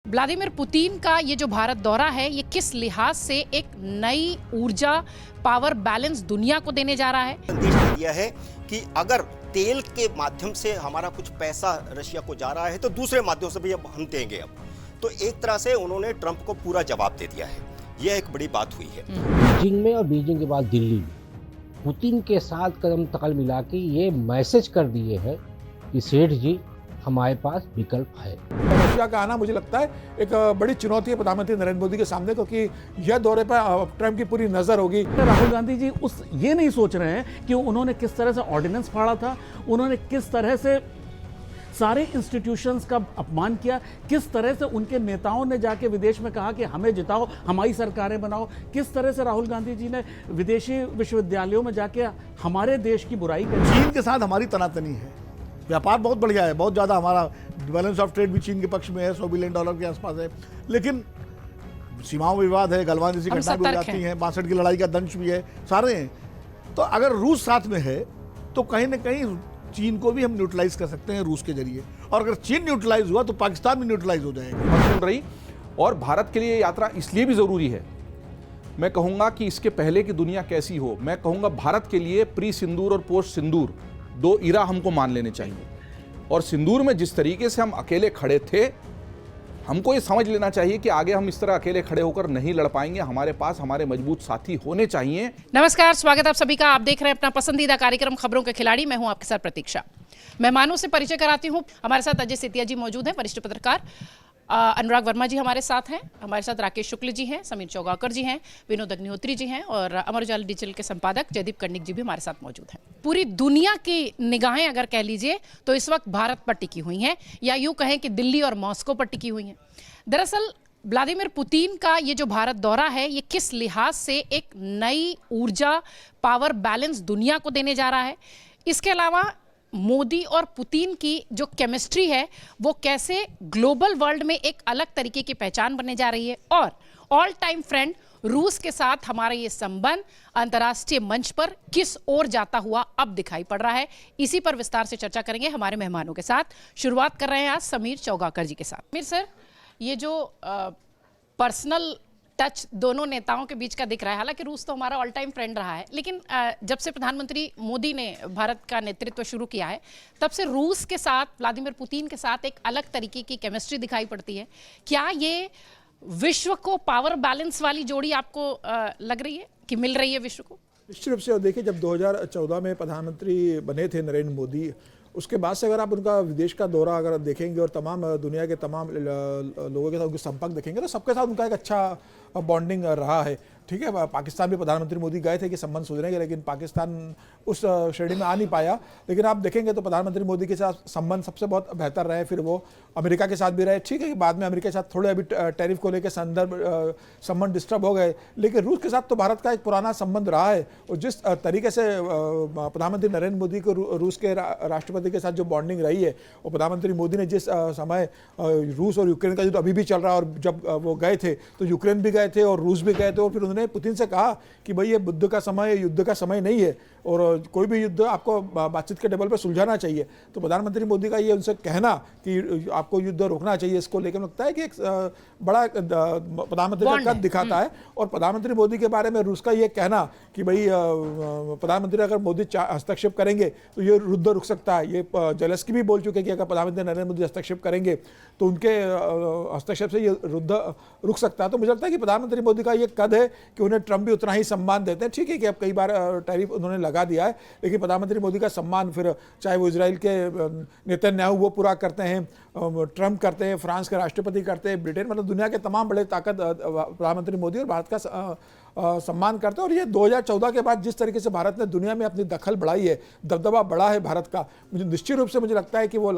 Vladimir Putin का ये जो भारत दौरा है ये किस लिहाज से एक नई ऊर्जा पावर बैलेंस दुनिया को देने जा रहा है। संदेश दिया है कि अगर तेल के माध्यम से हमारा कुछ पैसा रशिया को जा रहा है तो दूसरे माध्यम से भी अब हम देंगे। अब तो एक तरह से उन्होंने ट्रंप को पूरा जवाब दे दिया है। यह एक बड़ी बात हुई है। बीजिंग में और बीजिंग के बाद दिल्ली में पुतिन के साथ कदम तकल मिला के ये मैसेज कर दिए हैं कि सेठ जी हमारे पास विकल्प है। रशिया का आना मुझे लगता है एक बड़ी चुनौती है प्रधानमंत्री नरेंद्र मोदी के सामने, क्योंकि यह दौरे पर ट्रंप की पूरी नजर होगी। राहुल गांधी जी ये नहीं सोच रहे हैं कि उन्होंने किस तरह से ऑर्डिनेंस फाड़ा था, उन्होंने किस तरह से सारे इंस्टीट्यूशंस का अपमान किया, किस तरह से उनके नेताओं ने जाके विदेश में कहा कि हमें जिताओ, हमारी सरकारें बनाओ, किस तरह से राहुल गांधी जी ने विदेशी विश्वविद्यालयों में जाके हमारे देश की बुराई करी। चीन के साथ हमारी तनातनी है, व्यापार बहुत बढ़िया है, बहुत ज़्यादा हमारा बैलेंस ऑफ ट्रेड भी चीन के पक्ष में है, $100 बिलियन के आसपास है, लेकिन सीमाओं में विवाद है, गलवान जैसी घटना भी हो जाती हैं, 62 की लड़ाई का दंश भी है, सारे हैं। तो अगर रूस साथ में है तो कहीं ना कहीं चीन को भी हम न्यूट्रलाइज कर सकते हैं रूस के जरिए, और अगर चीन न्यूट्रलाइज हुआ तो पाकिस्तान भी न्यूट्रलाइज हो जाएगा। महत्वपूर्ण रही और भारत के लिए यात्रा इसलिए भी ज़रूरी है। मैं कहूँगा कि इसके पहले की दुनिया कैसी हो, मैं कहूँगा भारत के लिए प्री सिंदूर और पोस्ट सिंदूर दो इरा हमको मान लेने चाहिए। और सिंदूर में जिस तरीके से हम अकेले खड़े थे, हमको ये समझ लेना चाहिए कि आगे हम इस तरह अकेले खड़े होकर नहीं लड़ पाएंगे। हमारे पास हमारे मजबूत साथी होने चाहिए। नमस्कार, स्वागत आप सभी का। आप देख रहे हैं अपना पसंदीदा कार्यक्रम खबरों के खिलाड़ी। मैं हूं आपके साथ प्रतीक्षा। मेहमानों से परिचय कराती हूं। हमारे साथ अजय सेतिया जी मौजूद हैं, वरिष्ठ पत्रकार। अनुराग वर्मा जी हमारे साथ हैं, हमारे साथ राकेश शुक्ल जी हैं, समीर चौगाकर जी हैं, विनोद अग्निहोत्री जी हैं और अमर उजाला डिजिटल के संपादक जयदीप कर्णिक जी भी हमारे साथ मौजूद हैं। पूरी दुनिया की निगाहें अगर कह लीजिए तो इस वक्त भारत पर टिकी हुई हैं, या यूं कहें कि दिल्ली और मॉस्को पर टिकी हुई हैं। दरअसल व्लादिमीर पुतिन का ये जो भारत दौरा है ये किस लिहाज से एक नई ऊर्जा पावर बैलेंस दुनिया को देने जा रहा है। इसके अलावा मोदी और पुतिन की जो केमिस्ट्री है वो कैसे ग्लोबल वर्ल्ड में एक अलग तरीके की पहचान बनने जा रही है, और ऑल टाइम फ्रेंड रूस के साथ हमारा ये संबंध अंतर्राष्ट्रीय मंच पर किस ओर जाता हुआ अब दिखाई पड़ रहा है। इसी पर विस्तार से चर्चा करेंगे हमारे मेहमानों के साथ। शुरुआत कर रहे हैं आज समीर चौगाकर जी के साथ। समीर सर, ये जो पर्सनल टच दोनों नेताओं के बीच का दिख रहा है, हालांकि रूस तो हमारा ऑल टाइम फ्रेंड रहा है, लेकिन जब से प्रधानमंत्री मोदी ने भारत का नेतृत्व शुरू किया है तब से रूस के साथ, व्लादिमीर पुतिन के साथ एक अलग तरीके की केमिस्ट्री दिखाई पड़ती है। क्या ये विश्व को पावर बैलेंस वाली जोड़ी आपको लग रही है कि मिल रही है विश्व को? निश्चित रूप से। और देखिए, जब 2014 में प्रधानमंत्री बने थे नरेंद्र मोदी, उसके बाद से अगर आप उनका विदेश का दौरा अगर देखेंगे और तमाम दुनिया के तमाम लोगों के साथ उनके संपर्क देखेंगे तो सबके साथ उनका एक अच्छा बॉन्डिंग रहा है। ठीक है, पाकिस्तान भी प्रधानमंत्री मोदी गए थे कि संबंध सुधरेंगे, लेकिन पाकिस्तान उस श्रेणी में आ नहीं पाया। लेकिन आप देखेंगे तो प्रधानमंत्री मोदी के साथ संबंध सबसे बहुत बेहतर रहे। फिर वो अमेरिका के साथ भी रहे। ठीक है कि बाद में अमेरिका के साथ थोड़े अभी टैरिफ को लेकर संबंध डिस्टर्ब हो गए, लेकिन रूस के साथ तो भारत का एक पुराना संबंध रहा है। और जिस तरीके से प्रधानमंत्री नरेंद्र मोदी को रूस के राष्ट्रपति के साथ जो बॉन्डिंग रही है, और प्रधानमंत्री मोदी ने जिस समय रूस और यूक्रेन का युद्ध अभी भी चल रहा है, और जब वो गए थे तो यूक्रेन भी गए थे और रूस भी गए थे, और फिर उन्होंने पुतिन से कहा कि भाई ये बुद्ध का समय, युद्ध का समय नहीं है, और कोई भी युद्ध आपको बातचीत के टेबल पर सुलझाना चाहिए। तो प्रधानमंत्री मोदी का ये उनसे कहना कि आपको युद्ध रोकना चाहिए, इसको लेकर लगता है कि एक बड़ा प्रधानमंत्री का कद दिखाता है। और प्रधानमंत्री मोदी के बारे में रूस का ये कहना कि भाई प्रधानमंत्री अगर मोदी हस्तक्षेप करेंगे तो ये युद्ध रुक सकता है। ये जेलेंस्की भी बोल चुके हैं कि अगर प्रधानमंत्री नरेंद्र मोदी हस्तक्षेप करेंगे तो उनके हस्तक्षेप से ये युद्ध रुक सकता है। तो मुझे लगता है कि प्रधानमंत्री मोदी का ये कद है कि उन्हें ट्रंप भी उतना ही सम्मान देते हैं। ठीक है कि अब कई बार टैरिफ उन्होंने लगा दिया है, लेकिन प्रधानमंत्री मोदी का सम्मान फिर चाहे वो इजराइल के नेतन्याहू वो पूरा करते हैं, ट्रंप करते हैं, फ्रांस के राष्ट्रपति करते हैं, ब्रिटेन, मतलब दुनिया के तमाम बड़े ताकत प्रधानमंत्री मोदी और भारत का सम्मान करते हैं। और ये 2014 के बाद जिस तरीके से भारत ने दुनिया में अपनी दखल बढ़ाई है, दबदबा बढ़ा है भारत का, मुझे निश्चित रूप से मुझे लगता है कि वो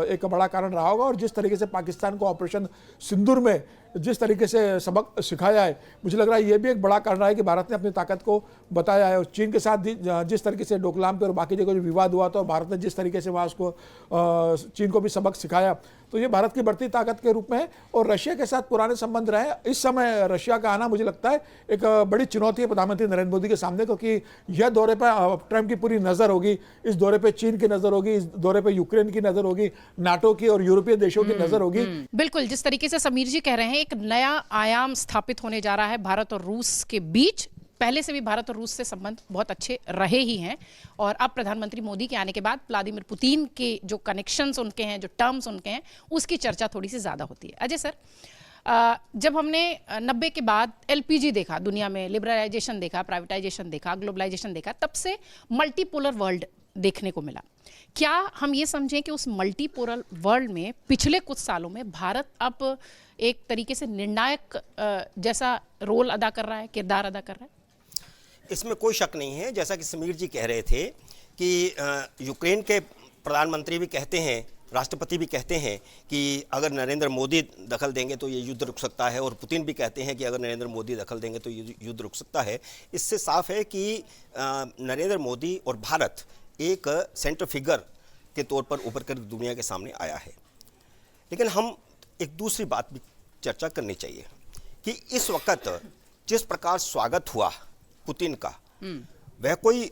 एक बड़ा कारण रहा होगा। और जिस तरीके से पाकिस्तान को ऑपरेशन सिंदूर में जिस तरीके से सबक सिखाया है, मुझे लग रहा है ये भी एक बड़ा कारण रहा है कि भारत ने अपनी ताकत को बताया है। और चीन के साथ जिस तरीके से डोकलाम पे और बाकी जगह जो विवाद हुआ था, भारत ने जिस तरीके से वहाँ उसको चीन को भी सबक सिखाया, तो ये भारत की बढ़ती ताकत के रूप में है और रशिया के साथ पुराने संबंध रहे। इस समय रशिया का आना मुझे लगता है एक बड़ी चुनौती है प्रधानमंत्री नरेंद्र मोदी के सामने, क्योंकि यह दौरे पर ट्रंप की पूरी नजर होगी, इस दौरे पर चीन की नजर होगी, इस दौरे पर यूक्रेन की नजर होगी, नाटो की और यूरोपीय देशों की नजर होगी। बिल्कुल, जिस तरीके से समीर जी कह रहे हैं, एक नया आयाम स्थापित होने जा रहा है भारत और रूस के बीच। पहले से भी भारत और रूस से संबंध बहुत अच्छे रहे ही हैं और अब प्रधानमंत्री मोदी के आने के बाद व्लादिमीर पुतिन के जो कनेक्शंस उनके हैं, जो टर्म्स उनके हैं, उसकी चर्चा थोड़ी सी ज़्यादा होती है। अजय सर, जब हमने 90 के बाद एलपीजी देखा, दुनिया में लिबरलाइजेशन देखा, प्राइवेटाइजेशन देखा, ग्लोबलाइजेशन देखा, तब से मल्टीपोलर वर्ल्ड देखने को मिला। क्या हम ये समझें कि उस मल्टीपोलर वर्ल्ड में पिछले कुछ सालों में भारत अब एक तरीके से निर्णायक जैसा रोल अदा कर रहा है, किरदार अदा कर रहा है? इसमें कोई शक नहीं है। जैसा कि समीर जी कह रहे थे कि यूक्रेन के प्रधानमंत्री भी कहते हैं, राष्ट्रपति भी कहते हैं कि अगर नरेंद्र मोदी दखल देंगे तो ये युद्ध रुक सकता है, और पुतिन भी कहते हैं कि अगर नरेंद्र मोदी दखल देंगे तो ये युद्ध रुक सकता है। इससे साफ है कि नरेंद्र मोदी और भारत एक सेंटर फिगर के तौर पर उभर कर दुनिया के सामने आया है। लेकिन हम एक दूसरी बात भी चर्चा करनी चाहिए कि इस वक्त जिस प्रकार स्वागत हुआ पुतिन का, वह कोई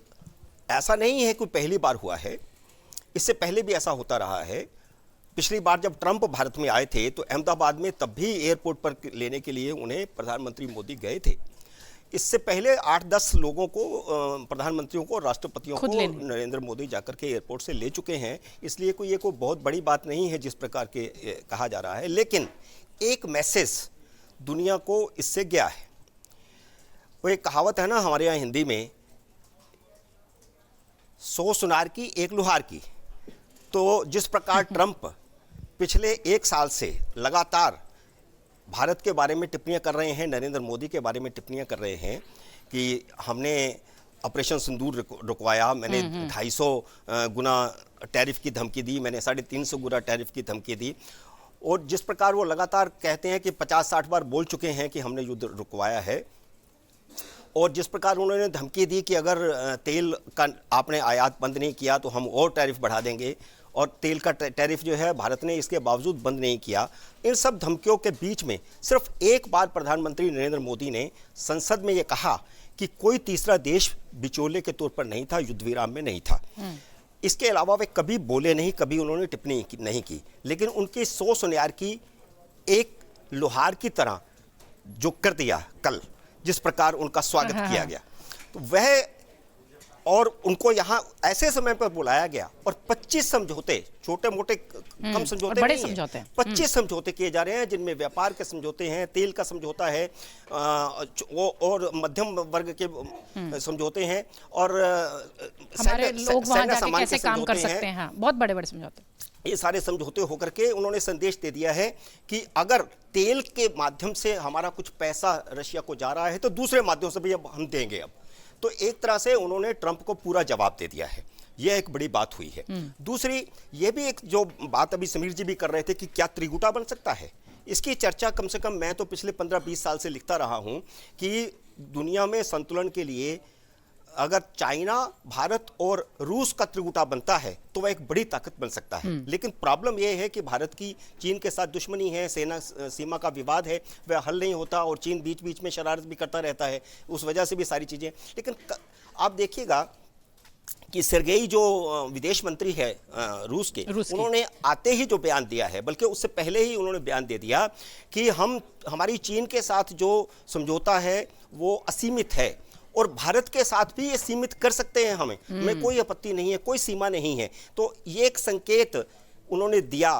ऐसा नहीं है कि पहली बार हुआ है। इससे पहले भी ऐसा होता रहा है। पिछली बार जब ट्रंप भारत में आए थे तो अहमदाबाद में तब भी एयरपोर्ट पर लेने के लिए उन्हें प्रधानमंत्री मोदी गए थे। इससे पहले 8-10 लोगों को, प्रधानमंत्रियों को, राष्ट्रपतियों को नरेंद्र मोदी जाकर के एयरपोर्ट से ले चुके हैं। इसलिए ये कोई बहुत बड़ी बात नहीं है जिस प्रकार के कहा जा रहा है। लेकिन एक मैसेज दुनिया को इससे गया है। वो एक कहावत है ना हमारे यहाँ हिंदी में, 100 सुनार की 1 लुहार की। तो जिस प्रकार ट्रंप पिछले 1 साल से लगातार भारत के बारे में टिप्पणियां कर रहे हैं, नरेंद्र मोदी के बारे में टिप्पणियां कर रहे हैं कि हमने ऑपरेशन सिंदूर रुकवाया, मैंने 250 गुना टैरिफ की धमकी दी, मैंने 350 गुना टैरिफ की धमकी दी, और जिस प्रकार वो लगातार कहते हैं कि 50-60 बार बोल चुके हैं कि हमने युद्ध रुकवाया है, और जिस प्रकार उन्होंने धमकी दी कि अगर तेल का आपने आयात बंद नहीं किया तो हम और टैरिफ बढ़ा देंगे, और तेल का टैरिफ जो है भारत ने इसके बावजूद बंद नहीं किया। इन सब धमकियों के बीच में सिर्फ एक बार प्रधानमंत्री नरेंद्र मोदी ने संसद में ये कहा कि कोई तीसरा देश बिचौले के तौर पर नहीं था, युद्ध विराम में नहीं था। इसके अलावा वे कभी बोले नहीं, कभी उन्होंने टिप्पणी नहीं की। लेकिन उनकी 100 सुनार की 1 लोहार की तरह जो कर दिया कल, जिस प्रकार उनका स्वागत किया गया, तो वह, और उनको यहाँ ऐसे समय पर बुलाया गया, और 25 समझौते, छोटे मोटे कम समझौते बड़े नहीं समझौते हैं, 25 समझौते किए जा रहे हैं, जिनमें व्यापार के समझौते हैं, तेल का समझौता है, और मध्यम वर्ग के समझौते हैं, और हमारे लोग वहां जाके कैसे काम कर सकते हैं। बहुत बड़े बड़े समझौते। ये सारे समझौते होकर के उन्होंने संदेश दे दिया है कि अगर तेल के माध्यम से हमारा कुछ पैसा रशिया को जा रहा है तो दूसरे माध्यम से भी अब हम देंगे। अब तो एक तरह से उन्होंने ट्रंप को पूरा जवाब दे दिया है। यह एक बड़ी बात हुई है। दूसरी, ये भी एक जो बात अभी समीर जी भी कर रहे थे कि क्या त्रिगुटा बन सकता है, इसकी चर्चा कम से कम मैं तो पिछले 15-20 साल से लिखता रहा हूं कि दुनिया में संतुलन के लिए अगर चाइना, भारत और रूस का त्रिगुटा बनता है तो वह एक बड़ी ताकत बन सकता है। लेकिन प्रॉब्लम यह है कि भारत की चीन के साथ दुश्मनी है, सेना सीमा का विवाद है, वह हल नहीं होता, और चीन बीच बीच में शरारत भी करता रहता है, उस वजह से भी सारी चीज़ें। लेकिन आप देखिएगा कि सेर्गेई जो विदेश मंत्री है रूस के, उन्होंने आते ही जो बयान दिया है, बल्कि उससे पहले ही उन्होंने बयान दे दिया कि हमारी चीन के साथ जो समझौता है वो असीमित है, और भारत के साथ भी ये सीमित कर सकते हैं, हमें कोई आपत्ति नहीं है, कोई सीमा नहीं है। तो ये एक संकेत उन्होंने दिया,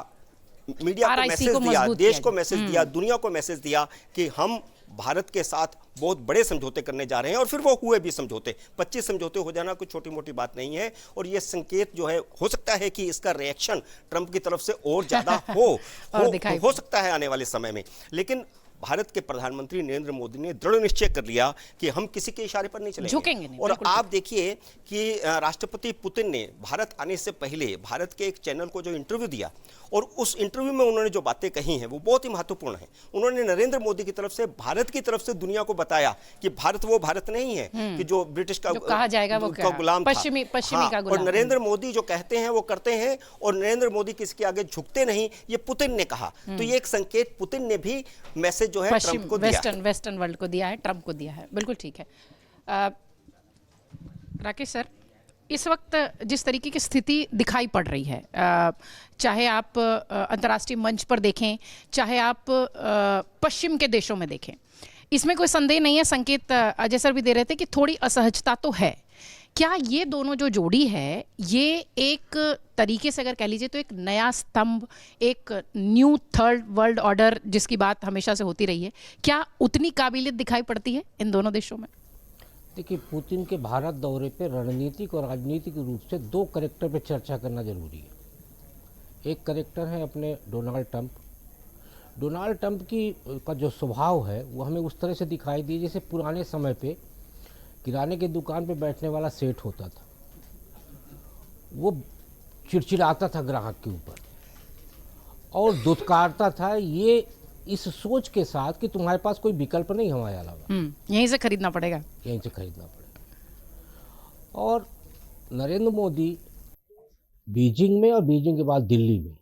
मीडिया को मैसेज दिया, देश को मैसेज दिया, दुनिया को मैसेज दिया कि हम भारत के साथ बहुत बड़े समझौते करने जा रहे हैं, और फिर वो हुए भी समझौते। 25 समझौते हो जाना कोई छोटी मोटी बात नहीं है, और ये संकेत जो है, हो सकता है कि इसका रिएक्शन ट्रंप की तरफ से और ज्यादा हो सकता है आने वाले समय में। लेकिन भारत के प्रधानमंत्री नरेंद्र मोदी ने दृढ़ निश्चय कर लिया कि हम किसी के इशारे पर नहीं झुकेंगे चलेंगे। नहीं, और बिल्कुल आप देखिए कि राष्ट्रपति पुतिन ने भारत आने से पहले भारत के एक चैनल को जो इंटरव्यू दिया, और उस इंटरव्यू में उन्होंने जो बातें कही हैं वो बहुत ही महत्वपूर्ण हैं। उन्होंने नरेंद्र मोदी की तरफ से, भारत की तरफ से दुनिया को बताया कि भारत वो भारत नहीं है कि जो ब्रिटिश का जो कहा जाएगा वो का गुलाम था। पश्चिमी हाँ, का और गुलाम। नरेंद्र मोदी जो कहते हैं वो करते हैं, और नरेंद्र मोदी किसी के आगे झुकते नहीं, ये पुतिन ने कहा। तो ये एक संकेत पुतिन ने भी मैसेज जो है ट्रंप को दिया है। वेस्टर्न वर्ल्ड को दिया है, ट्रंप को दिया है। बिल्कुल ठीक है। राकेश सर, इस वक्त जिस तरीके की स्थिति दिखाई पड़ रही है, चाहे आप अंतर्राष्ट्रीय मंच पर देखें, चाहे आप पश्चिम के देशों में देखें, इसमें कोई संदेह नहीं है, संकेत अजय सर भी दे रहे थे कि थोड़ी असहजता तो है। क्या ये दोनों जो जोड़ी है, ये एक तरीके से अगर कह लीजिए तो एक नया स्तंभ, एक न्यू थर्ड वर्ल्ड ऑर्डर जिसकी बात हमेशा से होती रही है, क्या उतनी काबिलियत दिखाई पड़ती है इन दोनों देशों में? देखिए, पुतिन के भारत दौरे पे रणनीतिक और राजनीतिक रूप से दो कैरेक्टर पे चर्चा करना जरूरी है। एक कैरेक्टर है अपने डोनाल्ड ट्रंप। डोनाल्ड ट्रंप का जो स्वभाव है वो हमें उस तरह से दिखाई दिए जैसे पुराने समय पे किराने की दुकान पे बैठने वाला सेठ होता था। वो चिड़चिड़ाता था ग्राहक के ऊपर और दुत्कारता था, ये इस सोच के साथ कि तुम्हारे पास कोई विकल्प नहीं हमारे अलावा, यहीं से खरीदना पड़ेगा, यहीं से खरीदना पड़ेगा। और नरेंद्र मोदी बीजिंग में और बीजिंग के बाद दिल्ली में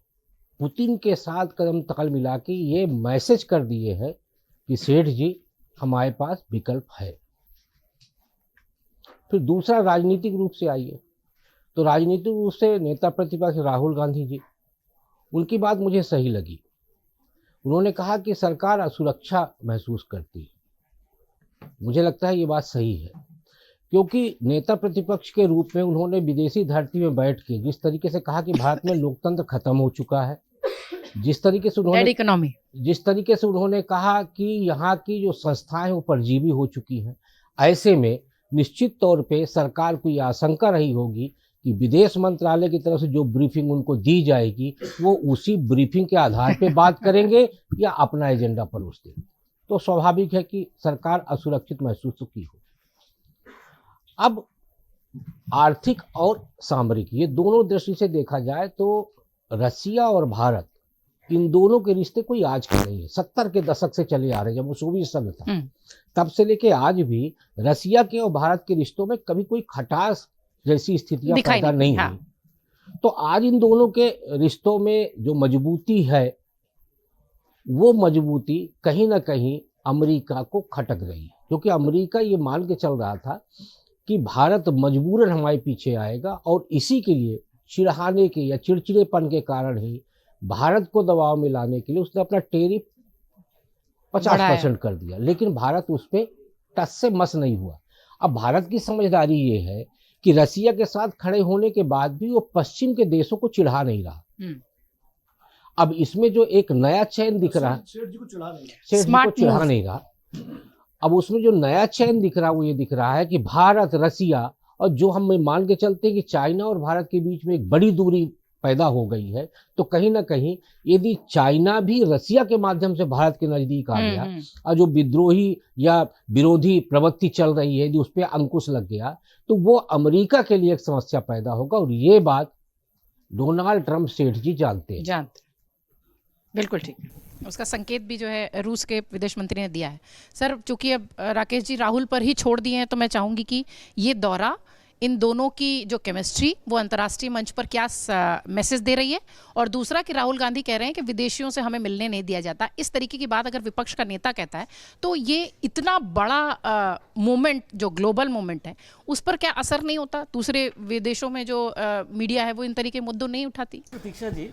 पुतिन के साथ कदम ताल मिला के ये मैसेज कर दिए हैं कि सेठ जी हमारे पास विकल्प है। फिर दूसरा राजनीतिक रूप से आइए तो राजनीतिक रूप से नेता प्रतिपक्ष राहुल गांधी जी, उनकी बात मुझे सही लगी। उन्होंने कहा कि सरकार असुरक्षा महसूस करती है। मुझे लगता है ये बात सही है, क्योंकि नेता प्रतिपक्ष के रूप में उन्होंने विदेशी धरती में बैठ के जिस तरीके से कहा कि भारत में लोकतंत्र खत्म हो चुका है, जिस तरीके से उन्होंने कहा कि यहाँ की जो संस्थाएं वो परजीवी हो चुकी हैं, ऐसे में निश्चित तौर पे सरकार को ये आशंका रही होगी कि विदेश मंत्रालय की तरफ से जो ब्रीफिंग उनको दी जाएगी वो उसी ब्रीफिंग के आधार पे बात करेंगे या अपना एजेंडा परोस देंगे। तो स्वाभाविक है कि सरकार असुरक्षित महसूस की हो। अब आर्थिक और सामरिक, ये दोनों दृष्टि से देखा जाए तो रसिया और भारत, इन दोनों के रिश्ते कोई आज के नहीं है। 70 के दशक से चले आ रहे हैं, जब वो सोवियत संघ था तब से लेके आज भी रसिया के और भारत के रिश्तों में कभी कोई खटास जैसी स्थितियां पैदा नहीं हुई। तो आज इन दोनों के रिश्तों में जो मजबूती है वो मजबूती कहीं ना कहीं अमेरिका को खटक रही है, क्योंकि अमेरिका ये मान के चल रहा था कि भारत मजबूरन हमारे पीछे आएगा, और इसी के लिए चिढ़ाने के या चिड़चिड़ेपन के कारण ही भारत को दबाव में लाने के लिए उसने अपना टेरिफ 50% कर दिया। लेकिन भारत उस पर टस से मस नहीं हुआ। अब भारत की समझदारी ये है कि रसिया के साथ खड़े होने के बाद भी वो पश्चिम के देशों को चिढ़ा नहीं रहा। अब इसमें जो एक नया चयन दिख रहा है, सेठ जी को चिढ़ा नहीं रहा। अब उसमें जो नया चयन दिख रहा है वो ये दिख रहा है कि भारत, रसिया, और जो हम मान के चलते हैं कि चाइना और भारत के बीच में एक बड़ी दूरी पैदा हो गई है, तो कहीं ना कहीं यदि चाइना भी रसिया के माध्यम से भारत के नजदीक आ गया और जो विद्रोही या विरोधी प्रवृत्ति चल रही है यदि उस पर अंकुश लग गया तो वो अमेरिका के लिए एक समस्या पैदा होगा। और ये बात डोनाल्ड ट्रंप सेठ जी जानते हैं। बिल्कुल ठीक। उसका संकेत भी जो है रूस के विदेश मंत्री ने दिया है। सर, चूंकि अब राकेश जी राहुल पर ही छोड़ दिए हैं, तो मैं चाहूंगी कि ये दौरा इन दोनों की जो केमिस्ट्री वो अंतर्राष्ट्रीय मंच पर क्या मैसेज दे रही है, और दूसरा कि राहुल गांधी कह रहे हैं कि विदेशियों से हमें मिलने नहीं दिया जाता। इस तरीके की बात अगर विपक्ष का नेता कहता है तो ये इतना बड़ा मूवमेंट जो ग्लोबल मूवमेंट है उस पर क्या असर नहीं होता? दूसरे विदेशों में जो मीडिया है वो इन तरीके मुद्दों नहीं उठाती? प्रतीक्षा जी,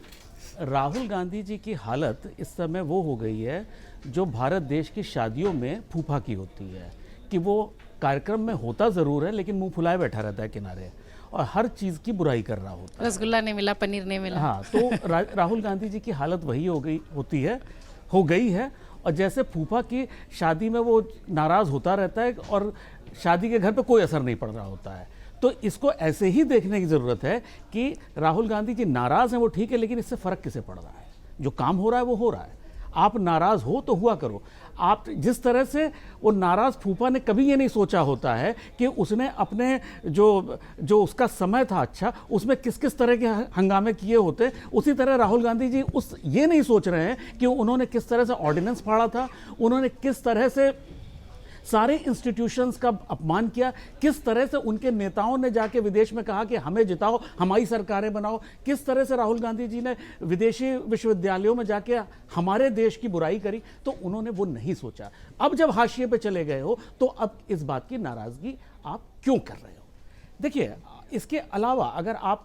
राहुल गांधी जी की हालत इस समय वो हो गई है जो भारत देश की शादियों में फूफा की होती है, कि वो कार्यक्रम में होता ज़रूर है लेकिन मुंह फुलाए बैठा रहता है किनारे और हर चीज़ की बुराई कर रहा होता है। रसगुल्ला नहीं मिला, पनीर नहीं मिला। हाँ, तो राहुल गांधी जी की हालत वही हो गई है। और जैसे फूफा की शादी में वो नाराज़ होता रहता है और शादी के घर पे कोई असर नहीं पड़ रहा होता है। तो इसको ऐसे ही देखने की ज़रूरत है कि राहुल गांधी जी नाराज़ हैं वो ठीक है, लेकिन इससे फ़र्क किसे पड़ रहा है? जो काम हो रहा है वो हो रहा है। आप नाराज़ हो तो हुआ करो। आप जिस तरह से वो नाराज फूफा ने कभी ये नहीं सोचा होता है कि उसने अपने जो उसका समय था अच्छा, उसमें किस किस तरह के हंगामे किए होते, उसी तरह राहुल गांधी जी ये नहीं सोच रहे हैं कि उन्होंने किस तरह से ऑर्डिनेंस फाड़ा था, उन्होंने किस तरह से सारे इंस्टीट्यूशंस का अपमान किया, किस तरह से उनके नेताओं ने जाके विदेश में कहा कि हमें जिताओ, हमारी सरकारें बनाओ, किस तरह से राहुल गांधी जी ने विदेशी विश्वविद्यालयों में जाके हमारे देश की बुराई करी, तो उन्होंने वो नहीं सोचा। अब जब हाशिए पे चले गए हो तो अब इस बात की नाराजगी आप क्यों कर रहे हो? देखिए, इसके अलावा अगर आप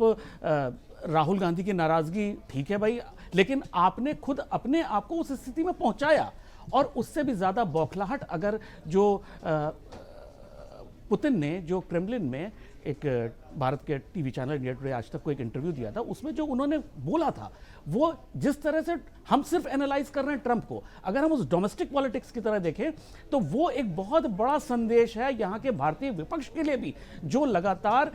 राहुल गांधी की नाराजगी ठीक है भाई, लेकिन आपने खुद अपने आप को उस स्थिति में पहुंचाया, और उससे भी ज़्यादा बौखलाहट अगर जो पुतिन ने जो क्रेमलिन में एक भारत के टीवी चैनल इंडिया टुडे आज तक को एक इंटरव्यू दिया था, उसमें जो उन्होंने बोला था, वो जिस तरह से हम सिर्फ एनालाइज कर रहे हैं ट्रंप को, अगर हम उस डोमेस्टिक पॉलिटिक्स की तरह देखें तो वो एक बहुत बड़ा संदेश है यहाँ के भारतीय विपक्ष के लिए भी, जो लगातार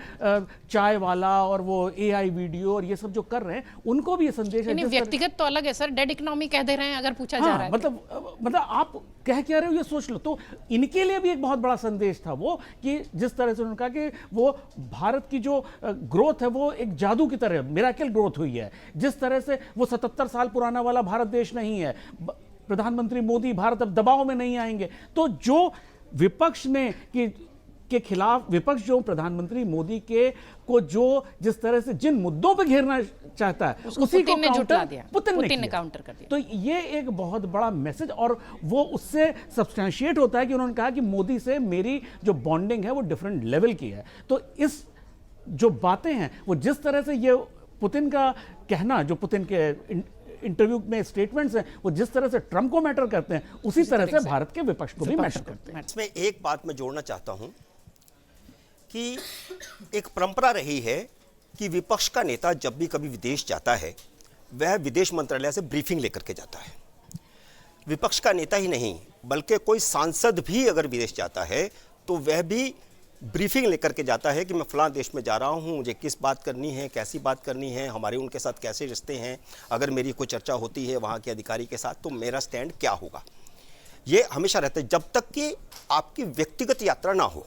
चाय वाला और वो AI वीडियो और ये सब जो कर रहे हैं, उनको भी ये संदेश है। व्यक्तिगत तो अलग है सर, डेड इकोनॉमी कह दे रहे हैं अगर पूछा जा रहा है। मतलब आप कह क्या रहे हो ये सोच लो, तो इनके लिए भी एक बहुत बड़ा संदेश था वो, कि जिस तरह से उन्होंने कहा कि वो भारत की जो ग्रोथ है वो एक जादू की तरह मिरेकल ग्रोथ हुई है, जिस तरह से वो 77 साल पुराना वाला भारत देश नहीं है, प्रधानमंत्री मोदी भारत अब दबाव में नहीं आएंगे। तो जो विपक्ष ने के खिलाफ विपक्ष जो प्रधानमंत्री मोदी के को जो जिस तरह से जिन मुद्दों पे घेरना चाहता है, उसी को पुतिन ने काउंटर कर दिया। तो ये एक बहुत बड़ा मैसेज, और वो उससे सब्सटैंशिएट होता है कि उन्होंने कहा कि मोदी से मेरी जो बॉन्डिंग है वो डिफरेंट लेवल की है। तो इस जो बातें हैं वो जिस तरह से ये पुतिन का कहना, जो पुतिन के इंटरव्यू में स्टेटमेंट्स हैं, वो जिस तरह से ट्रंप को मैटर करते हैं, उसी तरह से भारत के विपक्ष को भी मैटर करते हैं। इसमें एक बात मैं जोड़ना चाहता हूं कि एक परंपरा रही है कि विपक्ष का नेता जब भी कभी विदेश जाता है, वह विदेश मंत्रालय से ब्रीफिंग लेकर के जाता है। विपक्ष का नेता ही नहीं, बल्कि कोई सांसद भी अगर विदेश जाता है तो वह भी ब्रीफिंग लेकर के जाता है कि मैं फलां देश में जा रहा हूं, मुझे किस बात करनी है, कैसी बात करनी है, हमारे उनके साथ कैसे रिश्ते हैं, अगर मेरी कोई चर्चा होती है वहां के अधिकारी के साथ तो मेरा स्टैंड क्या होगा। ये हमेशा रहता है, जब तक कि आपकी व्यक्तिगत यात्रा ना हो,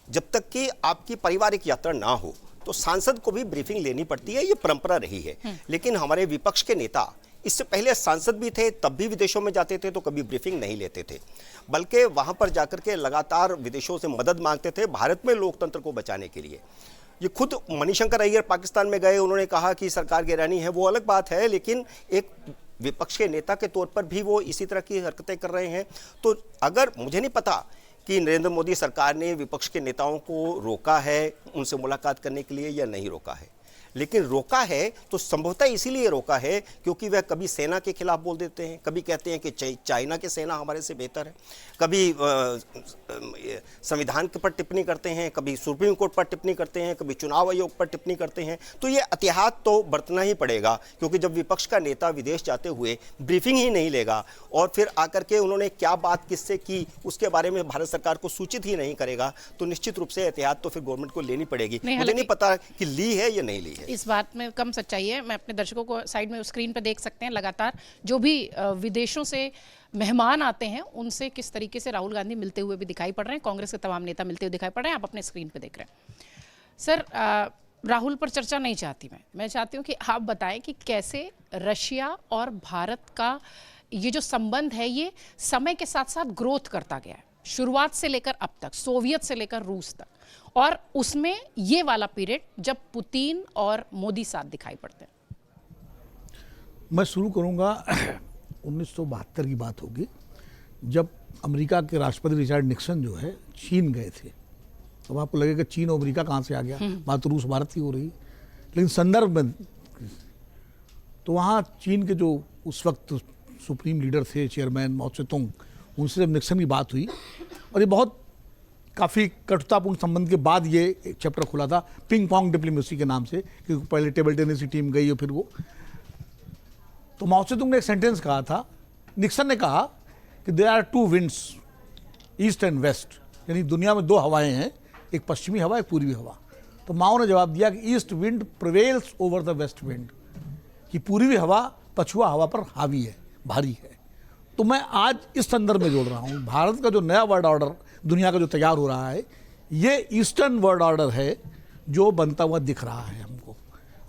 जब तक कि आपकी पारिवारिक यात्रा ना हो, तो सांसद को भी ब्रीफिंग लेनी पड़ती है। ये परंपरा रही है। लेकिन हमारे विपक्ष के नेता, इससे पहले सांसद भी थे, तब भी विदेशों में जाते थे तो कभी ब्रीफिंग नहीं लेते थे, बल्कि वहां पर जाकर के लगातार विदेशों से मदद मांगते थे भारत में लोकतंत्र को बचाने के लिए। ये खुद मणिशंकर अय्यर पाकिस्तान में गए, उन्होंने कहा कि सरकार गिरानी है, वो अलग बात है, लेकिन एक विपक्ष के नेता के तौर पर भी वो इसी तरह की हरकतें कर रहे हैं। तो अगर मुझे नहीं पता कि नरेंद्र मोदी सरकार ने विपक्ष के नेताओं को रोका है उनसे मुलाकात करने के लिए या नहीं रोका है, लेकिन रोका है तो संभवतः इसीलिए रोका है क्योंकि वह कभी सेना के खिलाफ बोल देते हैं, कभी कहते हैं कि चाइना की सेना हमारे से बेहतर है, कभी संविधान के पर टिप्पणी करते हैं, कभी सुप्रीम कोर्ट पर टिप्पणी करते हैं, कभी चुनाव आयोग पर टिप्पणी करते हैं। तो ये एहतियात तो बरतना ही पड़ेगा, क्योंकि जब विपक्ष का नेता विदेश जाते हुए ब्रीफिंग ही नहीं लेगा और फिर आकर के उन्होंने क्या बात किससे की उसके बारे में भारत सरकार को सूचित ही नहीं करेगा, तो निश्चित रूप से एहतियात तो फिर गवर्नमेंट को लेनी पड़ेगी। मुझे नहीं पता कि ली है या नहीं ली है। इस बात में कम सच्चाई है। मैं अपने दर्शकों को साइड में स्क्रीन पर देख सकते हैं, लगातार जो भी विदेशों से मेहमान आते हैं उनसे किस तरीके से राहुल गांधी मिलते हुए भी दिखाई पड़ रहे हैं, कांग्रेस के तमाम नेता मिलते हुए दिखाई पड़ रहे हैं, आप अपने स्क्रीन पे देख रहे हैं। सर, राहुल पर चर्चा नहीं चाहती मैं चाहती हूँ कि आप बताएं कि कैसे रशिया और भारत का ये जो संबंध है ये समय के साथ साथ ग्रोथ करता गया है, शुरुआत से लेकर अब तक, सोवियत से लेकर रूस तक, और उसमें ये वाला पीरियड जब पुतिन और मोदी साथ दिखाई पड़ते हैं। मैं शुरू करूंगा 1972 की बात होगी, जब अमेरिका के राष्ट्रपति रिचर्ड निक्सन जो है चीन गए थे। अब आपको लगेगा चीन और अमेरिका कहाँ से आ गया, बात तो रूस भारत की हो रही, लेकिन संदर्भ में तो वहाँ चीन के जो उस वक्त सुप्रीम लीडर थे, चेयरमैन माओ त्से-तुंग, उनसे जब निक्सन की बात हुई, और ये बहुत काफ़ी कटुतापूर्ण संबंध के बाद ये एक चैप्टर खुला था पिंग पोंग डिप्लोमेसी के नाम से, क्योंकि पहले टेबल टेनिस की टीम गई और फिर वो, तो माओ त्से-तुंग ने एक सेंटेंस कहा था, निक्सन ने कहा कि there are two winds, east and west, यानी दुनिया में दो हवाएं हैं, एक पश्चिमी हवा एक पूर्वी हवा। तो माओ ने जवाब दिया कि east wind prevails over the west wind, कि पूर्वी हवा पछुआ हवा पर हावी है, भारी है। तो मैं आज इस संदर्भ में जोड़ रहा हूँ, भारत का जो नया वर्ल्ड ऑर्डर दुनिया का जो तैयार हो रहा है, ये ईस्टर्न वर्ल्ड ऑर्डर है जो बनता हुआ दिख रहा है हमको।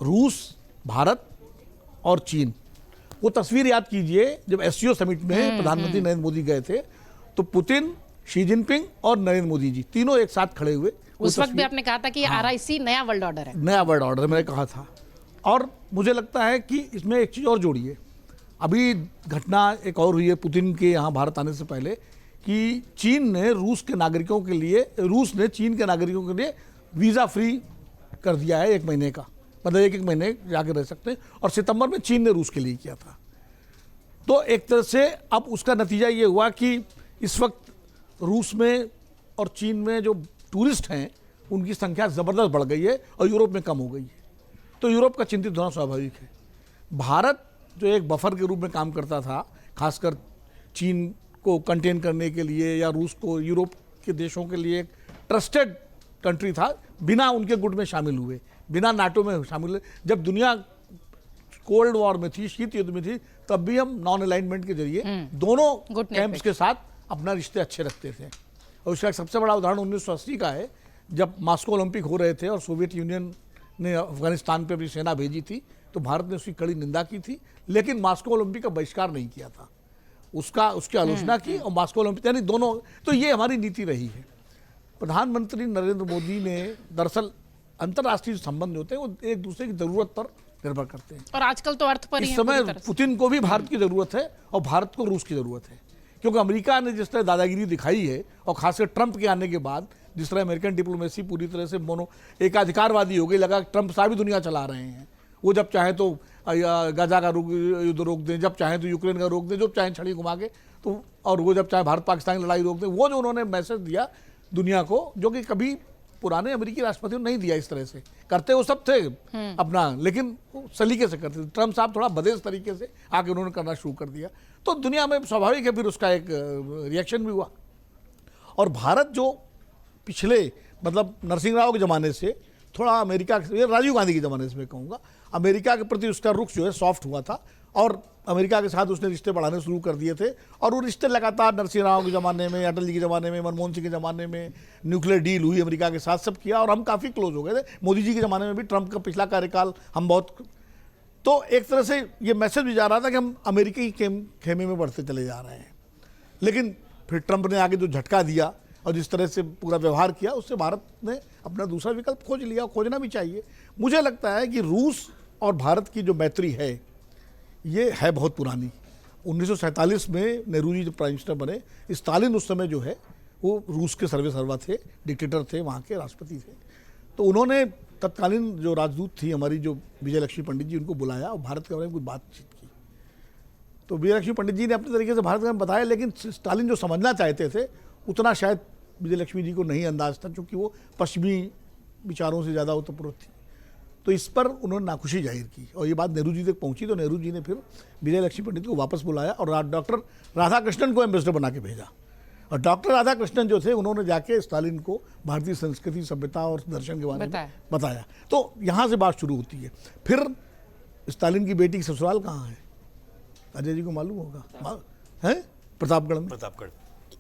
रूस, भारत और चीन, वो तस्वीर याद कीजिए जब एससीओ समिट में प्रधानमंत्री नरेंद्र मोदी गए थे, तो पुतिन, शी जिनपिंग और नरेंद्र मोदी जी तीनों एक साथ खड़े हुए। उस वक्त भी आपने कहा था कि आरआईसी नया वर्ल्ड ऑर्डर है। नया वर्ल्ड ऑर्डर मैंने कहा था। और मुझे लगता है कि इसमें एक चीज़ और जोड़िए, अभी घटना एक और हुई है पुतिन के यहाँ भारत आने से पहले कि चीन ने रूस के नागरिकों के लिए, रूस ने चीन के नागरिकों के लिए वीज़ा फ्री कर दिया है 1 महीने का, मतलब एक महीने जाके रह सकते हैं, और सितंबर में चीन ने रूस के लिए किया था। तो एक तरह से अब उसका नतीजा ये हुआ कि इस वक्त रूस में और चीन में जो टूरिस्ट हैं उनकी संख्या ज़बरदस्त बढ़ गई है और यूरोप में कम हो गई है। तो यूरोप का चिंतित होना स्वाभाविक है। भारत जो एक बफर के रूप में काम करता था, खासकर चीन को कंटेन करने के लिए या रूस को यूरोप के देशों के लिए एक ट्रस्टेड कंट्री था, बिना उनके गुट में शामिल हुए, बिना नाटो में शामिल हुए। जब दुनिया कोल्ड वॉर में थी, शीत युद्ध में थी, तब भी हम नॉन अलाइनमेंट के जरिए दोनों कैंप्स के साथ अपना रिश्ते अच्छे रखते थे। और उसका एक सबसे बड़ा उदाहरण 1980 का है, जब मास्को ओलंपिक हो रहे थे और सोवियत यूनियन ने अफगानिस्तान पे अपनी सेना भेजी थी, तो भारत ने उसकी कड़ी निंदा की थी, लेकिन मास्को ओलंपिक का बहिष्कार नहीं किया था, उसकी आलोचना की। और मास्को ओलंपिक यानी दोनों, तो ये हमारी नीति रही है। प्रधानमंत्री नरेंद्र मोदी ने दरअसल अंतर्राष्ट्रीय संबंध होते हैं वो एक दूसरे की जरूरत पर निर्भर करते हैं, और आजकल तो अर्थ पर ही इस है समय पूरी तरह से। पुतिन को भी भारत की जरूरत है और भारत को रूस की जरूरत है, क्योंकि अमेरिका ने जिस तरह दादागिरी दिखाई है और खासकर ट्रंप के आने के बाद जिस तरह अमेरिकन डिप्लोमेसी पूरी तरह से एकाधिकारवादी हो गई, लगा ट्रंप सारी दुनिया चला रहे हैं। वो जब चाहे तो गाजा का युद्ध रोक दें, जब चाहे तो यूक्रेन का रोक दें, जब चाहे छड़ी घुमा के, तो और वो जब चाहे भारत पाकिस्तान की लड़ाई रोक दें। वो जो उन्होंने मैसेज दिया दुनिया को, जो कि कभी पुराने अमेरिकी राष्ट्रपतियों ने नहीं दिया, इस तरह से करते वो सब थे अपना, लेकिन सलीके से करते थे। ट्रंप साहब थोड़ा बदेस तरीके से आके उन्होंने करना शुरू कर दिया, तो दुनिया में स्वाभाविक है फिर उसका एक रिएक्शन भी हुआ। और भारत जो पिछले मतलब नरसिंह राव के ज़माने से थोड़ा अमेरिका, राजीव गांधी के ज़माने से मैं कहूँगा, अमेरिका के प्रति उसका रुख जो है सॉफ्ट हुआ था और अमेरिका के साथ उसने रिश्ते बढ़ाने शुरू कर दिए थे। और वो रिश्ते लगातार नरसिंह राव के ज़माने में, अटल जी के ज़माने में, मनमोहन सिंह के ज़माने में न्यूक्लियर डील हुई अमेरिका के साथ, सब किया और हम काफ़ी क्लोज हो गए थे। मोदी जी के ज़माने में भी, ट्रंप का पिछला कार्यकाल हम बहुत, तो एक तरह से ये मैसेज भी जा रहा था कि हम अमेरिकी खेमे में बढ़ते चले जा रहे हैं। लेकिन फिर ट्रंप ने आगे जो झटका दिया और जिस तरह से पूरा व्यवहार किया, उससे भारत ने अपना दूसरा विकल्प खोज लिया, खोजना भी चाहिए। मुझे लगता है कि रूस और भारत की जो मैत्री है ये है बहुत पुरानी। 1947 में नेहरू जी जब प्राइम मिनिस्टर बने, स्टालिन उस समय जो है वो रूस के सर्वेसर्वा थे, डिक्टेटर थे, वहाँ के राष्ट्रपति थे। तो उन्होंने तत्कालीन जो राजदूत थी हमारी, जो विजय लक्ष्मी पंडित जी, उनको बुलाया और भारत के बारे में कुछ बातचीत की। तो विजय लक्ष्मी पंडित जी ने अपने तरीके से भारत के बारे में बताया, लेकिन स्टालिन जो समझना चाहते थे उतना शायद विजय लक्ष्मी जी को नहीं अंदाज था, क्योंकि वो पश्चिमी विचारों से ज़्यादा ओतप्रोत थी। तो इस पर उन्होंने नाखुशी जाहिर की और ये बात नेहरू जी तक पहुंची, तो नेहरू जी ने फिर विजय लक्ष्मी पंडित को वापस बुलाया और डॉक्टर राधाकृष्णन को एम्बेसडर बना के भेजा। और डॉक्टर राधाकृष्णन जो थे, उन्होंने जाके स्टालिन को भारतीय संस्कृति, सभ्यता और दर्शन के बारे में बताया। तो यहाँ से बात शुरू होती है। फिर स्टालिन की बेटी की ससुराल कहाँ है, अजय जी को मालूम होगा, है प्रतापगढ़ में। प्रतापगढ़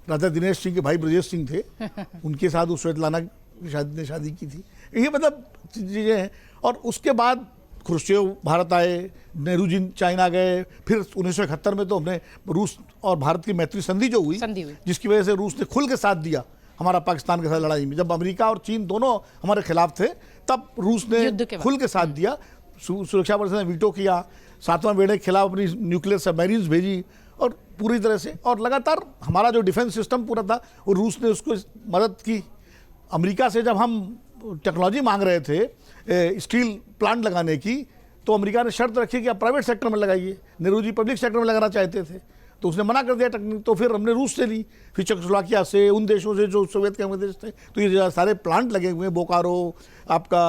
राजा दिनेश सिंह के भाई ब्रजेश सिंह थे, उनके साथ उस श्वेतलाना ने शादी की थी। ये मतलब चीज़ें हैं। और उसके बाद खुर्शीव भारत आए, नेहरू जी चाइना गए, फिर 1971 में तो हमने रूस और भारत की मैत्री संधि जो हुई, जिसकी वजह से रूस ने खुल के साथ दिया हमारा पाकिस्तान के साथ लड़ाई में। जब अमेरिका और चीन दोनों हमारे खिलाफ थे, तब रूस ने खुल के साथ दिया, सुरक्षा परिषद ने वीटो किया, 7वां बेड़े के खिलाफ अपनी न्यूक्लियर सबमरीन्स भेजी और पूरी तरह से, और लगातार हमारा जो डिफेंस सिस्टम पूरा था वो रूस ने उसको मदद की। अमेरिका से जब हम टेक्नोलॉजी मांग रहे थे स्टील प्लांट लगाने की, तो अमेरिका ने शर्त रखी कि आप प्राइवेट सेक्टर में लगाइए। नेहरू जी पब्लिक सेक्टर में लगाना चाहते थे, तो उसने मना कर दिया टेक्निक। तो फिर हमने रूस से ली, फिर चेकोस्लोवाकिया से, उन देशों से जो सोवियत के देश थे। तो ये सारे प्लांट लगे हुए हैं, बोकारो, आपका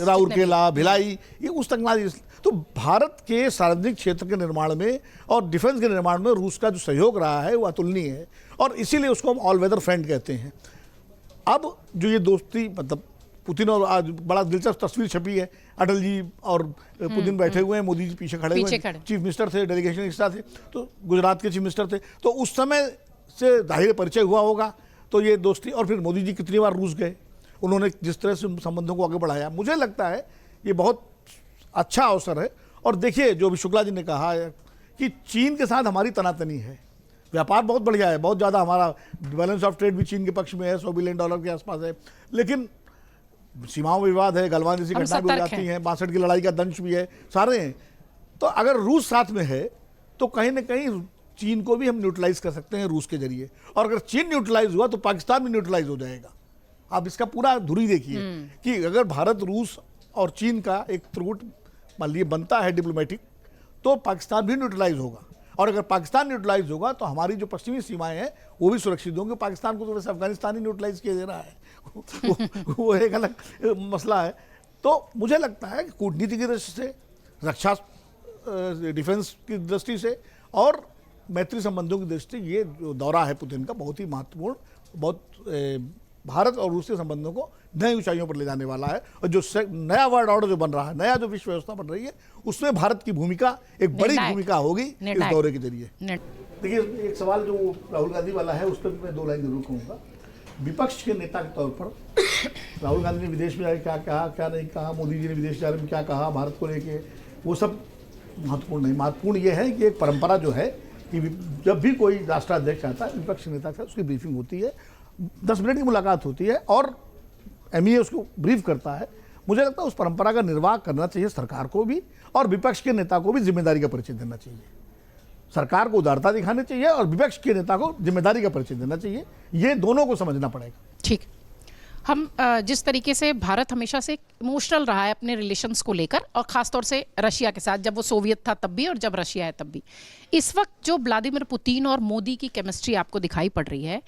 राउरकेला, भिलाई, ये उस टेक्नोलॉजी। तो भारत के सार्वजनिक क्षेत्र के निर्माण में और डिफेंस के निर्माण में रूस का जो सहयोग रहा है वो अतुलनीय है, और इसीलिए उसको हम ऑल वेदर फ्रेंड कहते हैं। अब जो ये दोस्ती मतलब पुतिन और आज बड़ा दिलचस्प तस्वीर छपी है, अटल जी और पुतिन बैठे हुए हैं, मोदी जी पीछे खड़े हुए हैं, चीफ मिनिस्टर थे, डेलीगेशन एक्स्ट्रा थे, तो गुजरात के चीफ मिनिस्टर थे, तो उस समय से जाहिर परिचय हुआ होगा। तो ये दोस्ती, और फिर मोदी जी कितनी बार रूस गए, उन्होंने जिस तरह से संबंधों को आगे बढ़ाया, मुझे लगता है ये बहुत अच्छा अवसर है। और देखिए जो भी शुक्ला जी ने कहा है कि चीन के साथ हमारी तनातनी है, व्यापार बहुत बढ़िया है, बहुत ज़्यादा हमारा बैलेंस ऑफ ट्रेड भी चीन के पक्ष में है, $100 बिलियन के आसपास है, लेकिन सीमाओं में विवाद है, गलवान जैसी घटना भी हो जाती हैं, 62 की लड़ाई का दंश भी है, सारे हैं। तो अगर रूस साथ में है तो कहीं ना कहीं चीन को भी हम न्यूट्रलाइज कर सकते हैं रूस के जरिए, और अगर चीन न्यूट्रलाइज हुआ तो पाकिस्तान भी न्यूट्रलाइज हो जाएगा। आप इसका पूरा धुरी देखिए कि अगर भारत, रूस और चीन का एक त्रिगुट मान लीजिए बनता है डिप्लोमेटिक, तो पाकिस्तान भी न्यूट्रलाइज होगा, और अगर पाकिस्तान न्यूट्रलाइज होगा तो हमारी जो पश्चिमी सीमाएं हैं वो भी सुरक्षित होंगी। पाकिस्तान को तो वैसे अफगानिस्तान ही न्यूट्रलाइज किया जा रहा है वो एक अलग मसला है। तो मुझे लगता है कि कूटनीति की दृष्टि से, रक्षा डिफेंस की दृष्टि से और मैत्री संबंधों की दृष्टि से ये जो दौरा है पुतिन का बहुत ही महत्वपूर्ण, बहुत भारत और रूस के संबंधों को नई ऊंचाइयों पर ले जाने वाला है। और जो नया वर्ल्ड ऑर्डर जो बन रहा है, नया जो विश्व व्यवस्था बन रही है, उसमें भारत की भूमिका एक बड़ी भूमिका होगी इस दौरे के जरिए। देखिए एक सवाल जो राहुल गांधी वाला है उस पर भी मैं 2 लाइन जरूर कहूँगा। विपक्ष के नेता के तौर पर राहुल गांधी ने विदेश में जाकर क्या कहा, क्या नहीं कहा, मोदी जी ने विदेश जाने में क्या कहा भारत को लेके, वो सब महत्वपूर्ण नहीं। महत्वपूर्ण ये है कि एक परंपरा जो है कि जब भी कोई राष्ट्राध्यक्ष आता है विपक्ष नेता के साथ उसकी ब्रीफिंग होती है, 10 मिनट की मुलाकात होती है और MEA उसको ब्रीफ करता है। मुझे लगता है उस परंपरा का निर्वाह करना चाहिए सरकार को भी, और विपक्ष के नेता को भी जिम्मेदारी का परिचय देना चाहिए। सरकार को उदारता दिखानी चाहिए और विपक्ष के नेता को जिम्मेदारी का परिचय देना चाहिए, ये दोनों को समझना पड़ेगा। ठीक, हम जिस तरीके से भारत हमेशा से इमोशनल रहा है अपने रिलेशंस को लेकर, और ख़ासतौर से रशिया के साथ, जब वो सोवियत था तब भी और जब रशिया है तब भी, इस वक्त जो व्लादिमीर पुतिन और मोदी की केमिस्ट्री आपको दिखाई पड़ रही है,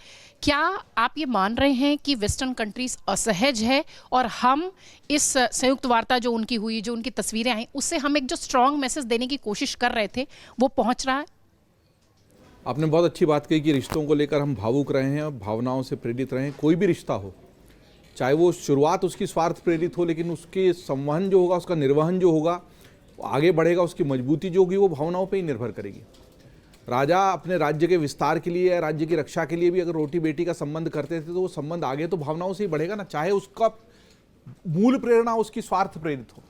क्या आप ये मान रहे हैं कि वेस्टर्न कंट्रीज असहज है और हम इस संयुक्त वार्ता जो उनकी हुई, जो उनकी तस्वीरें आई, उससे हम एक जो स्ट्रॉन्ग मैसेज देने की कोशिश कर रहे थे वो पहुँच रहा है? आपने बहुत अच्छी बात कही कि रिश्तों को लेकर हम भावुक रहे हैं और भावनाओं से प्रेरित रहे हैं। कोई भी रिश्ता हो, चाहे वो शुरुआत उसकी स्वार्थ प्रेरित हो, लेकिन उसके संवहन जो होगा, उसका निर्वहन जो होगा, वो आगे बढ़ेगा, उसकी मजबूती जो होगी वो भावनाओं पे ही निर्भर करेगी। राजा अपने राज्य के विस्तार के लिए या राज्य की रक्षा के लिए भी अगर रोटी बेटी का संबंध करते थे तो वो संबंध आगे तो भावनाओं से ही बढ़ेगा ना, चाहे उसका मूल प्रेरणा उसकी स्वार्थ प्रेरित हो।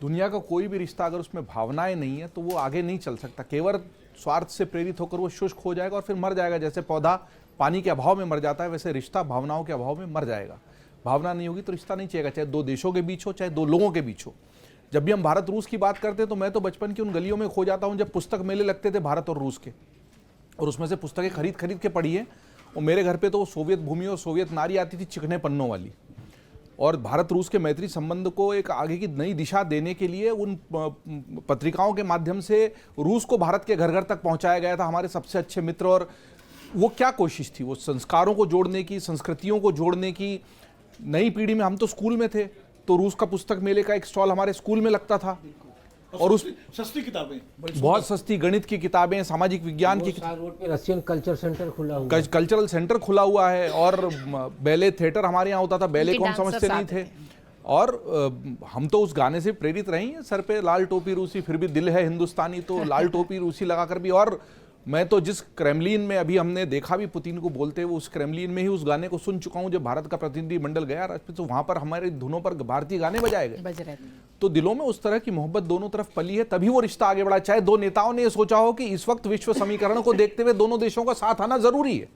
दुनिया का कोई भी रिश्ता अगर उसमें भावनाएं नहीं है तो वो आगे नहीं चल सकता। केवल स्वार्थ से प्रेरित होकर वो शुष्क हो जाएगा और फिर मर जाएगा। जैसे पौधा पानी के अभाव में मर जाता है, वैसे रिश्ता भावनाओं के अभाव में मर जाएगा। भावना नहीं होगी तो रिश्ता नहीं चलेगा, चाहे 2 देशों के बीच हो, चाहे 2 लोगों के बीच हो। जब भी हम भारत रूस की बात करते हैं तो मैं तो बचपन की उन गलियों में खो जाता हूं जब पुस्तक मेले लगते थे भारत और रूस के, और उसमें से पुस्तकें खरीद खरीद के पढ़ी है। और मेरे घर पे तो सोवियत भूमि और सोवियत नारी आती थी चिकने पन्नों वाली। और भारत रूस के मैत्री संबंध को एक आगे की नई दिशा देने के लिए उन पत्रिकाओं के माध्यम से रूस को भारत के घर घर तक पहुंचाया गया था, हमारे सबसे अच्छे मित्र। और वो क्या कोशिश थी, वो संस्कारों को जोड़ने की, संस्कृतियों को जोड़ने की। नई पीढ़ी में हम तो स्कूल में थे तो रूस का पुस्तक मेले का एक स्टॉल हमारे स्कूल में लगता था, और उस सस्ती किताबें, बहुत सस्ती गणित की किताबें, सामाजिक विज्ञान की रोड पे रशियन कल्चर सेंटर खुला हुआ है। कल्चरल सेंटर खुला हुआ है, और बैले थिएटर हमारे यहाँ होता था। बैले कौन समझते नहीं थे। और हम तो उस गाने से प्रेरित रहे हैं, सर पे लाल टोपी रूसी फिर भी दिल है हिंदुस्तानी, तो लाल टोपी रूसी लगाकर भी। और मैं तो जिस क्रेमलिन में अभी हमने देखा भी पुतिन को बोलते हुए, उस क्रेमलिन में ही उस गाने को सुन चुका हूं जब भारत का प्रतिनिधिमंडल गया, तो वहां पर हमारे धुनों पर भारतीय गाने बजाए गए। तो दिलों में उस तरह की मोहब्बत दोनों तरफ पली है, तभी वो रिश्ता आगे बढ़ा। चाहे 2 नेताओं ने सोचा हो कि इस वक्त विश्व समीकरण को देखते हुए दोनों देशों का साथ आना जरूरी है,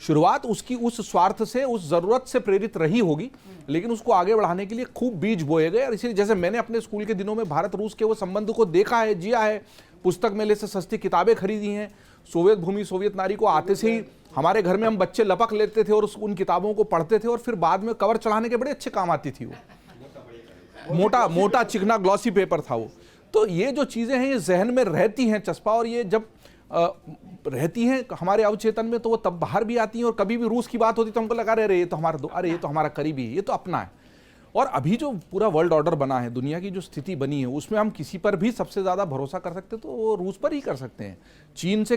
शुरुआत उसकी उस स्वार्थ से, उस जरूरत से प्रेरित रही होगी, लेकिन उसको आगे बढ़ाने के लिए खूब बीज बोए गए। और इसीलिए जैसे मैंने अपने स्कूल के दिनों में भारत रूस के वो संबंध को देखा है, जिया है, पुस्तक मेले से सस्ती किताबें खरीदी हैं, सोवियत भूमि सोवियत नारी को आते से ही हमारे घर में हम बच्चे लपक लेते थे और उन किताबों को पढ़ते थे, और फिर बाद में कवर चढ़ाने के बड़े अच्छे काम आती थी। वो मोटा मोटा चिकना ग्लॉसी पेपर था वो। तो ये जो चीज़ें हैं ये जहन में रहती हैं चस्पा, और ये जब रहती हैं हमारे अवचेतन में तो वो तब बाहर भी आती हैं। और कभी भी रूस की बात होती तो हमको लगा अरे ये तो हमारा, अरे ये तो हमारा करीबी है, ये तो अपना है। और अभी जो पूरा वर्ल्ड ऑर्डर बना है, दुनिया की जो स्थिति बनी है, उसमें हम किसी पर भी सबसे ज़्यादा भरोसा कर सकते तो वो रूस पर ही कर सकते हैं। चीन से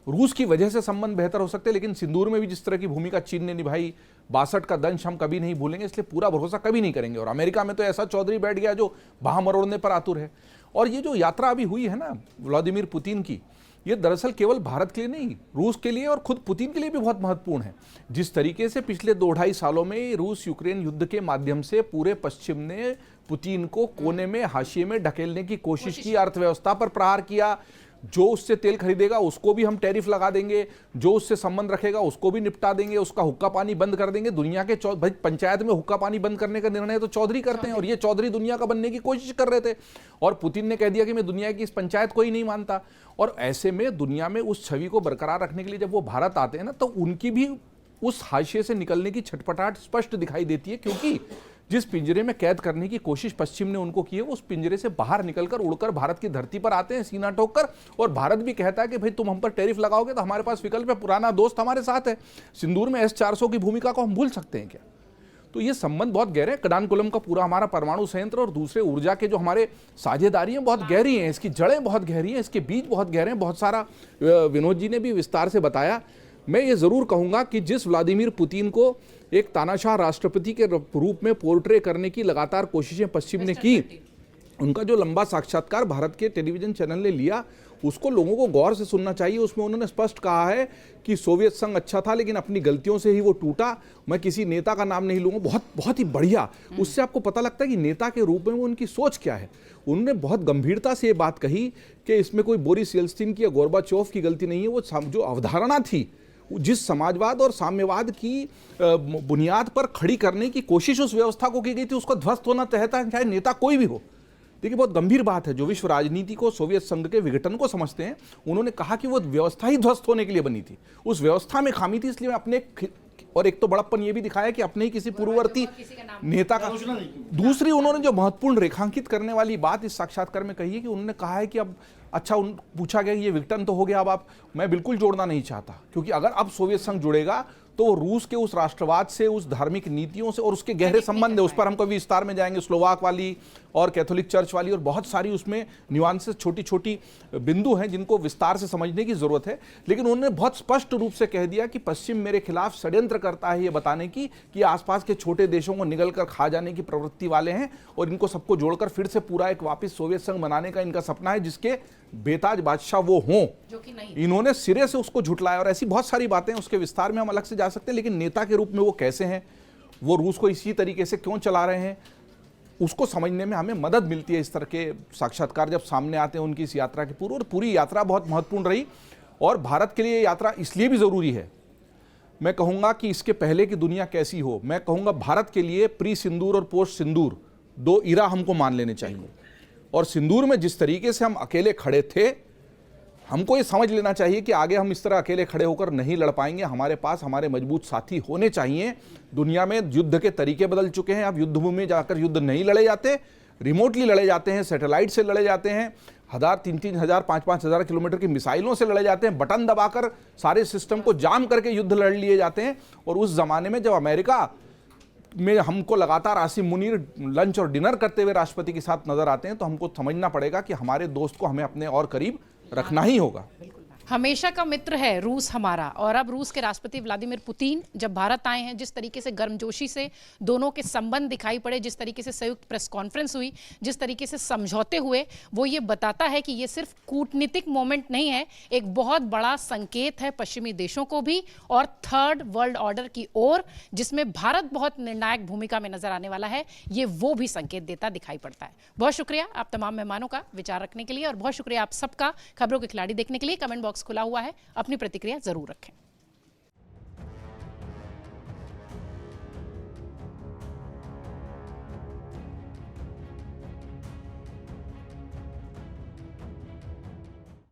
रूस की वजह से संबंध बेहतर हो सकते हैं, लेकिन सिंदूर में भी जिस तरह की भूमिका चीन ने निभाई, 62 का दंश हम कभी नहीं भूलेंगे, इसलिए पूरा भरोसा कभी नहीं करेंगे। और अमेरिका में तो ऐसा चौधरी बैठ गया जो बाह मरोड़ने पर आतुर है। और ये जो यात्रा अभी हुई है ना व्लादिमीर पुतिन की, ये दरअसल केवल भारत के लिए नहीं, रूस के लिए और खुद पुतिन के लिए भी बहुत महत्वपूर्ण है। जिस तरीके से पिछले 2-2.5 सालों में रूस यूक्रेन युद्ध के माध्यम से पूरे पश्चिम ने पुतिन को कोने में, हाशिए में ढकेलने की कोशिश की, अर्थव्यवस्था पर प्रहार किया, जो उससे तेल खरीदेगा उसको भी हम टैरिफ लगा देंगे, जो उससे संबंध रखेगा उसको भी निपटा देंगे, उसका हुक्का पानी बंद कर देंगे। दुनिया के भाई पंचायत में हुक्का पानी बंद करने का निर्णय तो चौधरी करते हैं, और ये चौधरी दुनिया का बनने की कोशिश कर रहे थे। और पुतिन ने कह दिया कि मैं दुनिया की इस पंचायत को ही नहीं मानता। और ऐसे में दुनिया में उस छवि को बरकरार रखने के लिए जब वो भारत आते हैं ना, तो उनकी भी उस हाशिए से निकलने की छटपटाहट स्पष्ट दिखाई देती है, क्योंकि जिस पिंजरे में कैद करने की कोशिश पश्चिम ने उनको की है, उस पिंजरे से बाहर निकलकर उड़कर भारत की धरती पर आते हैं सीना ठोककर। और भारत भी कहता है कि भाई तुम हम पर टैरिफ लगाओगे तो हमारे पास विकल्प है, पुराना दोस्त हमारे साथ है। सिंदूर में S-400 की भूमिका को हम भूल सकते हैं क्या? तो ये संबंध बहुत गहरे हैं। कडानकुलम का पूरा हमारा परमाणु संयंत्र और दूसरे ऊर्जा के जो हमारे साझेदारी हैं बहुत गहरी हैं, इसकी जड़ें बहुत गहरी हैं, इसके बीज बहुत गहरे हैं। बहुत सारा विनोद जी ने भी विस्तार से बताया। मैं ये जरूर कहूंगा कि जिस व्लादिमीर पुतिन को एक तानाशाह राष्ट्रपति के रूप में पोर्ट्रे करने की लगातार कोशिशें पश्चिम ने की, उनका जो लंबा साक्षात्कार भारत के टेलीविजन चैनल ने लिया, उसको लोगों को गौर से सुनना चाहिए। उसमें उन्होंने स्पष्ट कहा है कि सोवियत संघ अच्छा था लेकिन अपनी गलतियों से ही वो टूटा। मैं किसी नेता का नाम नहीं लूंगा, बहुत ही बढ़िया। उससे आपको पता लगता है कि नेता के रूप में वो उनकी सोच क्या है। उन्होंने बहुत गंभीरता से ये बात कही कि इसमें कोई बोरिस येल्त्सिन की या गोर्बाचोव की गलती नहीं है। वो जो अवधारणा थी, जिस समाजवाद और साम्यवाद की बुनियाद पर खड़ी करने की कोशिश उस व्यवस्था को की गई थी, उसका ध्वस्त होना तय है, चाहे नेता कोई भी हो। देखिए बहुत गंभीर बात है। जो विश्व राजनीति को, सोवियत संघ के विघटन को समझते हैं, उन्होंने कहा कि वो व्यवस्था ही ध्वस्त होने के लिए बनी थी, उस व्यवस्था में खामी थी, इसलिए मैं अपने और एक तो बड़प्पन ये भी दिखाया कि अपने ही किसी पूर्ववर्ती नेता का। दूसरी उन्होंने जो महत्वपूर्ण रेखांकित करने वाली बात इस साक्षात्कार में कही है कि उन्होंने कहा है कि अब अच्छा पूछा गया ये विघटन तो हो गया, अब आप, मैं बिल्कुल जोड़ना नहीं चाहता, क्योंकि अगर अब सोवियत संघ जुड़ेगा तो रूस के उस राष्ट्रवाद से, उस धार्मिक नीतियों से और उसके गहरे संबंध है, उस पर हम कभी विस्तार में जाएंगे, स्लोवाक वाली और कैथोलिक चर्च वाली, और बहुत सारी उसमें न्यूआंसेस, छोटी छोटी बिंदु हैं जिनको विस्तार से समझने की जरूरत है। लेकिन उन्होंने बहुत स्पष्ट रूप से कह दिया कि पश्चिम मेरे खिलाफ षड्यंत्र करता है ये बताने की कि आसपास के छोटे देशों को निगल कर खा जाने की प्रवृत्ति वाले हैं, और इनको सबको जोड़कर फिर से पूरा एक वापस सोवियत संघ बनाने का इनका सपना है, जिसके बेताज बादशाह वो हों, जो कि नहीं। इन्होंने सिरे से उसको झुटलाया। और ऐसी बहुत सारी बातें, उसके विस्तार में हम अलग से जा सकते हैं, लेकिन नेता के रूप में वो कैसे हैं, वो रूस को इसी तरीके से क्यों चला रहे हैं, उसको समझने में हमें मदद मिलती है इस तरह के साक्षात्कार जब सामने आते हैं उनकी इस यात्रा के पूर्व। और पूरी यात्रा बहुत महत्वपूर्ण रही, और भारत के लिए यात्रा इसलिए भी जरूरी है। मैं कहूंगा कि इसके पहले की दुनिया कैसी हो, मैं कहूंगा भारत के लिए प्री सिंदूर और पोस्ट सिंदूर 2 इरा हमको मान लेने चाहिए। और सिंदूर में जिस तरीके से हम अकेले खड़े थे, हमको ये समझ लेना चाहिए कि आगे हम इस तरह अकेले खड़े होकर नहीं लड़ पाएंगे। हमारे पास हमारे मजबूत साथी होने चाहिए। दुनिया में युद्ध के तरीके बदल चुके हैं। अब युद्ध भूमि में जाकर युद्ध नहीं लड़े जाते, रिमोटली लड़े जाते हैं, सैटेलाइट से लड़े जाते हैं, 3-3 हज़ार 5-5 हज़ार किलोमीटर की मिसाइलों से लड़े जाते हैं, बटन दबाकर सारे सिस्टम को जाम करके युद्ध लड़ लिए जाते हैं। और उस जमाने में जब अमेरिका में हमको लगातार आसिम मुनीर लंच और डिनर करते हुए राष्ट्रपति के साथ नजर आते हैं, तो हमको समझना पड़ेगा कि हमारे दोस्त को हमें अपने और करीब रखना ही होगा। हमेशा का मित्र है रूस हमारा। और अब रूस के राष्ट्रपति व्लादिमीर पुतिन जब भारत आए हैं, जिस तरीके से गर्मजोशी से दोनों के संबंध दिखाई पड़े, जिस तरीके से संयुक्त प्रेस कॉन्फ्रेंस हुई, जिस तरीके से समझौते हुए, वो ये बताता है कि ये सिर्फ कूटनीतिक मोमेंट नहीं है, एक बहुत बड़ा संकेत है पश्चिमी देशों को भी और थर्ड वर्ल्ड ऑर्डर की ओर, जिसमें भारत बहुत निर्णायक भूमिका में नजर आने वाला है। ये वो भी संकेत देता दिखाई पड़ता है। बहुत शुक्रिया आप तमाम मेहमानों का विचार रखने के लिए, और बहुत शुक्रिया आप सबका खबरों के खिलाड़ी देखने के लिए। कमेंट बॉक्स खुला हुआ है, अपनी प्रतिक्रिया जरूर रखें।